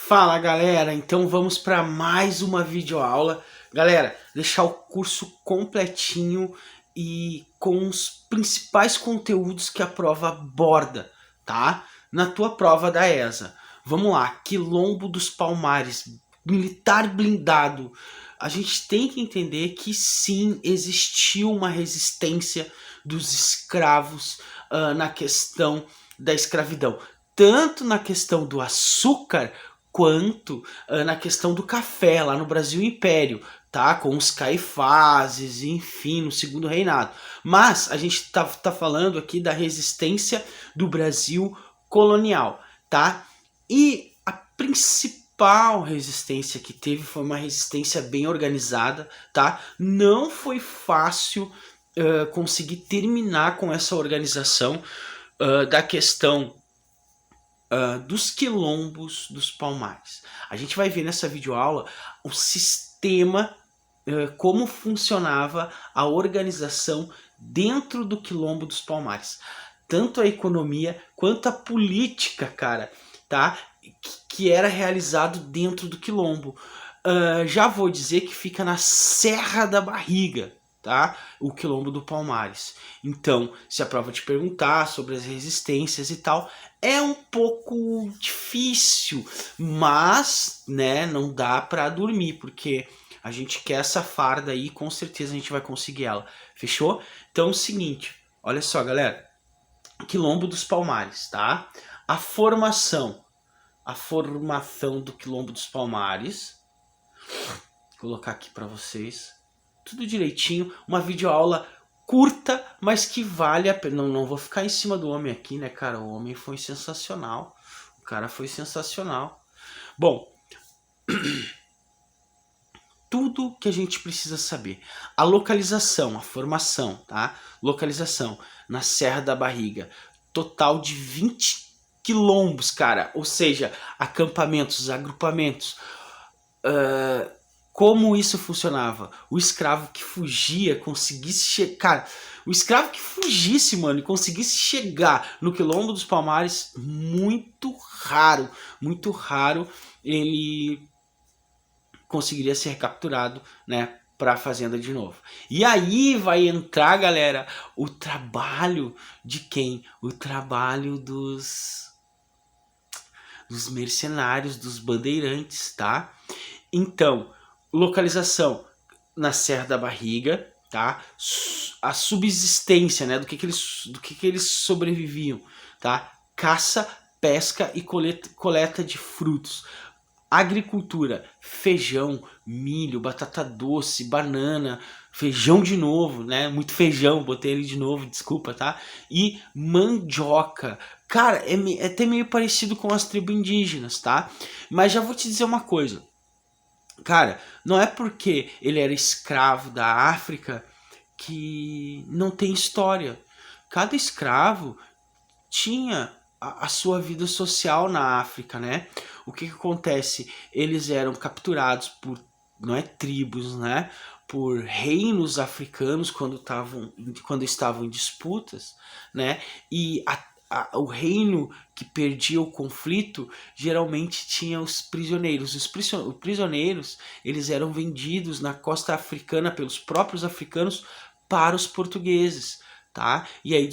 Fala galera, então vamos para mais uma videoaula. Galera, deixar o curso completinho e com os principais conteúdos que a prova aborda, tá? Na tua prova da ESA. Vamos lá, Quilombo dos Palmares, militar blindado. A gente tem que entender que sim, existiu uma resistência dos escravos na questão da escravidão. Tanto na questão do açúcar, quanto na questão do café, lá no Brasil Império, tá? Com os caifases, enfim, no segundo reinado. Mas a gente tá falando aqui da resistência do Brasil colonial, tá? E a principal resistência que teve foi uma resistência bem organizada, tá? Não foi fácil conseguir terminar com essa organização da questão dos quilombos dos Palmares. A gente vai ver nessa videoaula o sistema, como funcionava a organização dentro do quilombo dos Palmares. Tanto a economia quanto a política, cara, tá? Que era realizado dentro do quilombo. Já vou dizer que fica na Serra da Barriga, tá? O quilombo do Palmares. Então, se a prova te perguntar sobre as resistências e tal, é um pouco difícil, mas, né, não dá pra dormir, porque a gente quer essa farda aí e com certeza a gente vai conseguir ela. Fechou? Então é o seguinte, olha só, galera. Quilombo dos Palmares, tá? A formação do Quilombo dos Palmares. Vou colocar aqui pra vocês. Tudo direitinho, uma videoaula curta, mas que vale a pena. Não vou ficar em cima do homem aqui, né, cara? O homem foi sensacional. O cara foi sensacional. Bom, tudo que a gente precisa saber. A localização, a formação, tá? Localização na Serra da Barriga. Total de 20 quilombos, cara. Ou seja, acampamentos, agrupamentos. Como isso funcionava? O escravo que fugia, conseguisse chegar... Cara, o escravo que fugisse, mano, e conseguisse chegar no Quilombo dos Palmares, muito raro, ele conseguiria ser capturado, né, para a fazenda de novo. E aí vai entrar, galera, o trabalho de quem? O trabalho dos mercenários, dos bandeirantes, tá? Então, localização na Serra da Barriga, tá? A subsistência, né? Do que eles sobreviviam, tá? Caça, pesca e coleta de frutos. Agricultura, feijão, milho, batata doce, banana, feijão de novo, né? Muito feijão, botei ele de novo, desculpa, tá? E mandioca. Cara, é até meio parecido com as tribos indígenas, tá? Mas já vou te dizer uma coisa. Cara, não é porque ele era escravo da África que não tem história. Cada escravo tinha a sua vida social na África, né? O que acontece? Eles eram capturados por, não é tribos, né? Por reinos africanos quando estavam em disputas, né? E o reino que perdia o conflito geralmente tinha os prisioneiros. Os prisioneiros, eles eram vendidos na costa africana pelos próprios africanos para os portugueses, tá? E aí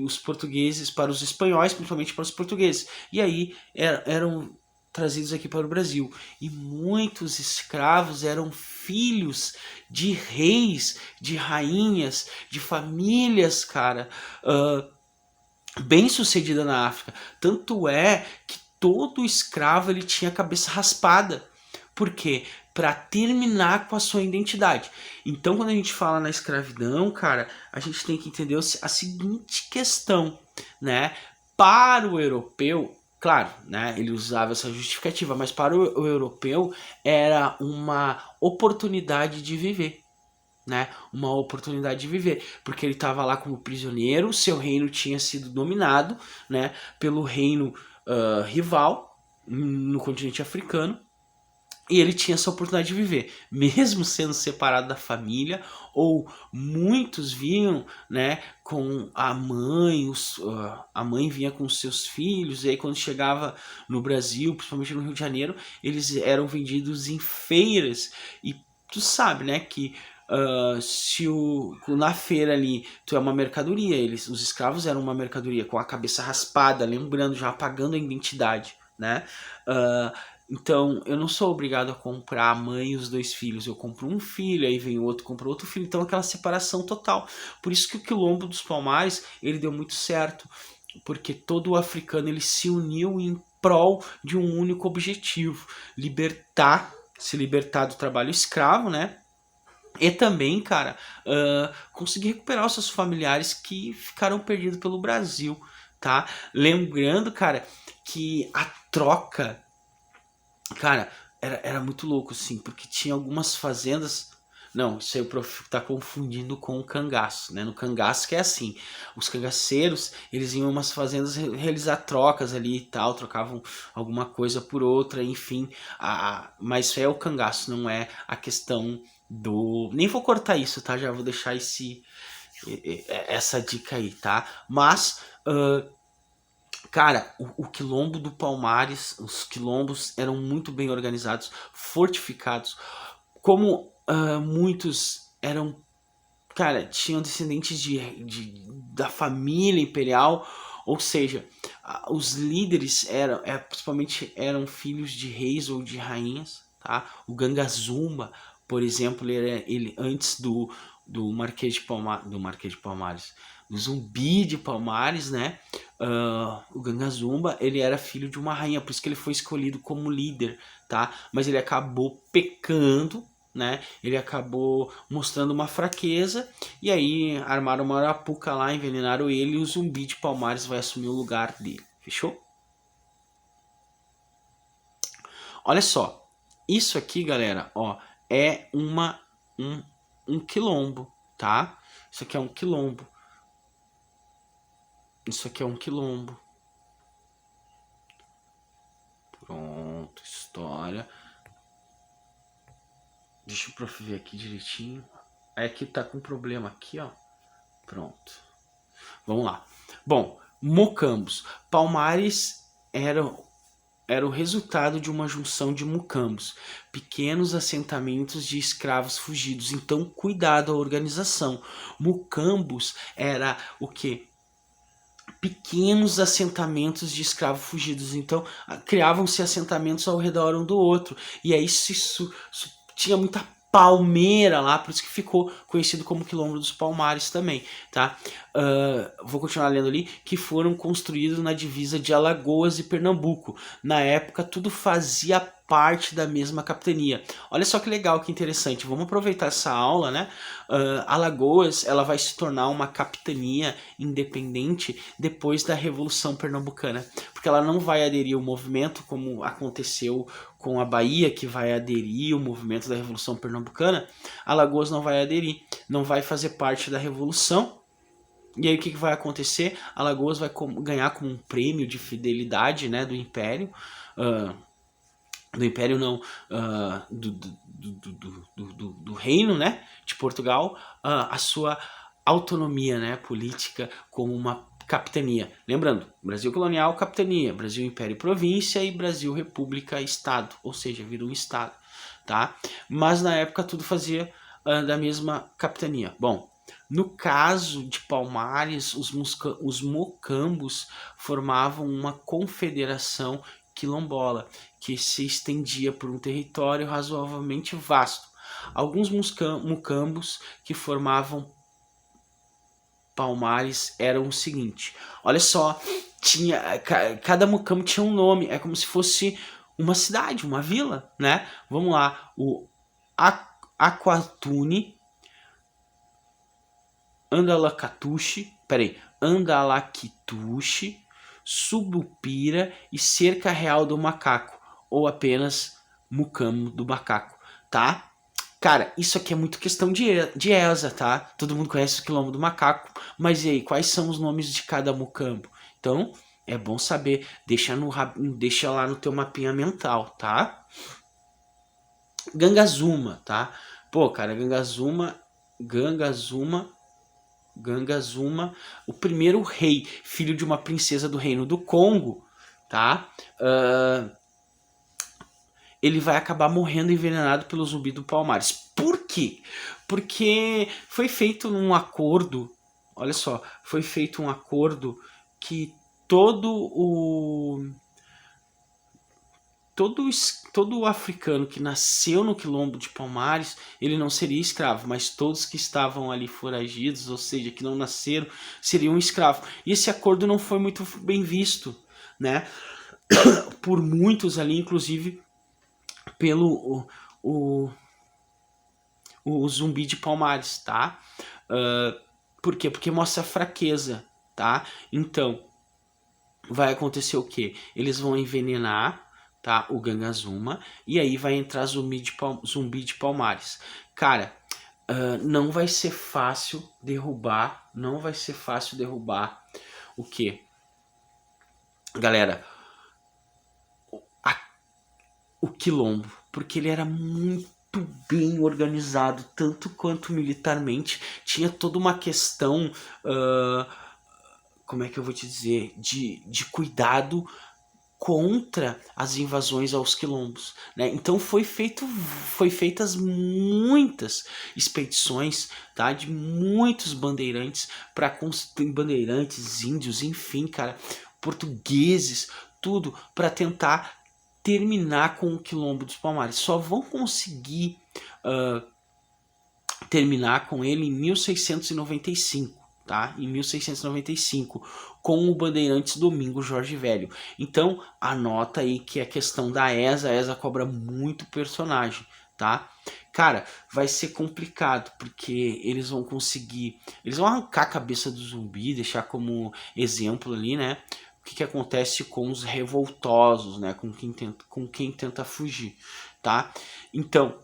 os portugueses para os espanhóis, principalmente para os portugueses. E aí eram trazidos aqui para o Brasil. E muitos escravos eram filhos de reis, de rainhas, de famílias, cara, bem sucedida na África. Tanto é que todo escravo ele tinha a cabeça raspada. Por quê? Para terminar com a sua identidade. Então, quando a gente fala na escravidão, cara, a gente tem que entender a seguinte questão, né? Para o europeu, claro, né? Ele usava essa justificativa, mas para o europeu era uma oportunidade de viver. Né, uma oportunidade de viver, porque ele estava lá como prisioneiro, seu reino tinha sido dominado, né, pelo reino rival no continente africano, E ele tinha essa oportunidade de viver, mesmo sendo separado da família, ou muitos vinham, né, com a mãe, a mãe vinha com os seus filhos, e aí quando chegava no Brasil, principalmente no Rio de Janeiro, eles eram vendidos em feiras, e tu sabe, né, que se na feira ali tu é uma mercadoria, os escravos eram uma mercadoria com a cabeça raspada, lembrando, já apagando a identidade, né? Uh, então, eu não sou obrigado a comprar a mãe e os dois filhos. Eu compro um filho, aí vem o outro, compra outro filho. Então, aquela separação total. Por isso que o Quilombo dos Palmares, ele deu muito certo. Porque todo o africano, ele se uniu em prol de um único objetivo. Se libertar do trabalho escravo, né? E também, cara, conseguir recuperar os seus familiares que ficaram perdidos pelo Brasil, tá? Lembrando, cara, que a troca... Cara, era muito louco, assim, porque tinha algumas fazendas. Não, isso aí o prof tá confundindo com o cangaço, né? No cangaço que é assim, os cangaceiros, eles iam umas fazendas realizar trocas ali e tal, trocavam alguma coisa por outra, enfim. Mas isso é o cangaço, não é a questão do... Nem vou cortar isso, tá? Já vou deixar essa dica aí, tá? Mas... cara, o quilombo do Palmares, os quilombos eram muito bem organizados, fortificados. Como muitos eram, cara, tinham descendentes da família imperial, ou seja, os líderes principalmente eram filhos de reis ou de rainhas, tá? O Gangazumba, por exemplo, ele antes do Marquês de Palmares, do Zumbi de Palmares, né? O Gangazumba, ele era filho de uma rainha, por isso que ele foi escolhido como líder, tá? Mas ele acabou pecando, né? Ele acabou mostrando uma fraqueza, e aí armaram uma arapuca lá, envenenaram ele, e o Zumbi de Palmares vai assumir o lugar dele. Fechou? Olha só, isso aqui, galera, ó, é um quilombo, tá? Isso aqui é um quilombo. Isso aqui é um quilombo. Pronto, história. Deixa o prof ver aqui direitinho. É que tá com problema aqui, ó. Pronto. Vamos lá. Bom, Mocambos. Palmares era o resultado de uma junção de mucambos, pequenos assentamentos de escravos fugidos. Então, cuidado à organização. Mucambos era o que? Pequenos assentamentos de escravos fugidos. Então, criavam-se assentamentos ao redor um do outro. E aí isso tinha muita palmeira lá, por isso que ficou conhecido como Quilombo dos Palmares também, tá? Vou continuar lendo ali, que foram construídos na divisa de Alagoas e Pernambuco. Na época, tudo fazia parte da mesma capitania. Olha só que legal, que interessante. Vamos aproveitar essa aula, né? Alagoas, ela vai se tornar uma capitania independente depois da Revolução Pernambucana, porque ela não vai aderir ao movimento como aconteceu com a Bahia, que vai aderir ao movimento da Revolução Pernambucana. Alagoas não vai aderir, não vai fazer parte da Revolução. E aí o que vai acontecer? Alagoas vai ganhar como um prêmio de fidelidade, né, do Império. Do Império não, do Reino, né, de Portugal, a sua autonomia, né, política como uma capitania. Lembrando, Brasil colonial, capitania, Brasil Império e província, e Brasil República, Estado, ou seja, virou um Estado, tá? Mas na época tudo fazia da mesma capitania. Bom, no caso de Palmares, os mocambos formavam uma confederação quilombola que se estendia por um território razoavelmente vasto. Alguns mucambos que formavam Palmares eram o seguinte: olha só, cada mucambo tinha um nome, é como se fosse uma cidade, uma vila, né? Vamos lá, o Aquatune, Andalaquituxe, Subupira e Cerca Real do Macaco, ou apenas Mucamo do Macaco, tá? Cara, isso aqui é muito questão de ESA, tá? Todo mundo conhece o Quilombo do Macaco, mas e aí, quais são os nomes de cada mucambo? Então, é bom saber, deixa lá no teu mapinha mental, tá? Gangazuma, tá? Pô, cara, Gangazuma, o primeiro rei, filho de uma princesa do reino do Congo, tá? Ele vai acabar morrendo envenenado pelo zumbi do Palmares. Por quê? Porque foi feito um acordo, olha só, foi feito um acordo que todo o todo africano que nasceu no quilombo de Palmares, ele não seria escravo, mas todos que estavam ali foragidos, ou seja, que não nasceram, seriam escravos. E esse acordo não foi muito bem visto, né? Por muitos ali, inclusive pelo o zumbi de Palmares, tá? Por quê? Porque mostra fraqueza, tá? Então, vai acontecer o quê? Eles vão envenenar, tá, o Gangazuma, e aí vai entrar zumbi de Palmares. Cara, não vai ser fácil derrubar, o quê? Galera, o quilombo, porque ele era muito bem organizado, tanto quanto militarmente, tinha toda uma questão, como é que eu vou te dizer, de cuidado contra as invasões aos quilombos, né? Então foi feitas muitas expedições, tá? De muitos bandeirantes para bandeirantes, índios, enfim, cara, portugueses, tudo para tentar terminar com o quilombo dos Palmares. Só vão conseguir terminar com ele em 1695. Tá? Em 1695, com o Bandeirantes Domingos Jorge Velho. Então, anota aí que a questão da ESA, a ESA cobra muito personagem, tá? Cara, vai ser complicado, porque eles vão arrancar a cabeça do zumbi, deixar como exemplo ali, né? O que acontece com os revoltosos, né? Com quem tenta fugir, tá? Então,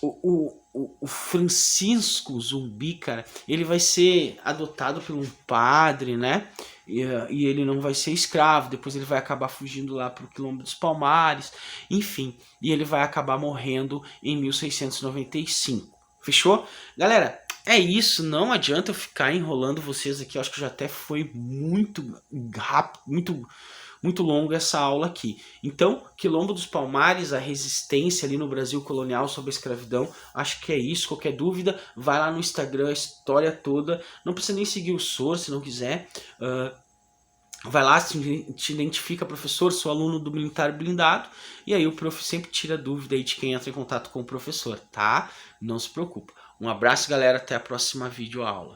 o Francisco Zumbi, cara, ele vai ser adotado por um padre, né? E ele não vai ser escravo. Depois ele vai acabar fugindo lá pro Quilombo dos Palmares. Enfim, e ele vai acabar morrendo em 1695. Fechou? Galera, é isso. Não adianta eu ficar enrolando vocês aqui. Eu acho que já até foi muito rápido, muito longo essa aula aqui. Então, Quilombo dos Palmares, a resistência ali no Brasil colonial sobre a escravidão, acho que é isso. Qualquer dúvida, vai lá no Instagram, a história toda. Não precisa nem seguir o SOR se não quiser. Vai lá, te identifica, professor, sou aluno do Militar Blindado, e aí o prof sempre tira dúvida aí de quem entra em contato com o professor, tá? Não se preocupa. Um abraço, galera, até a próxima videoaula.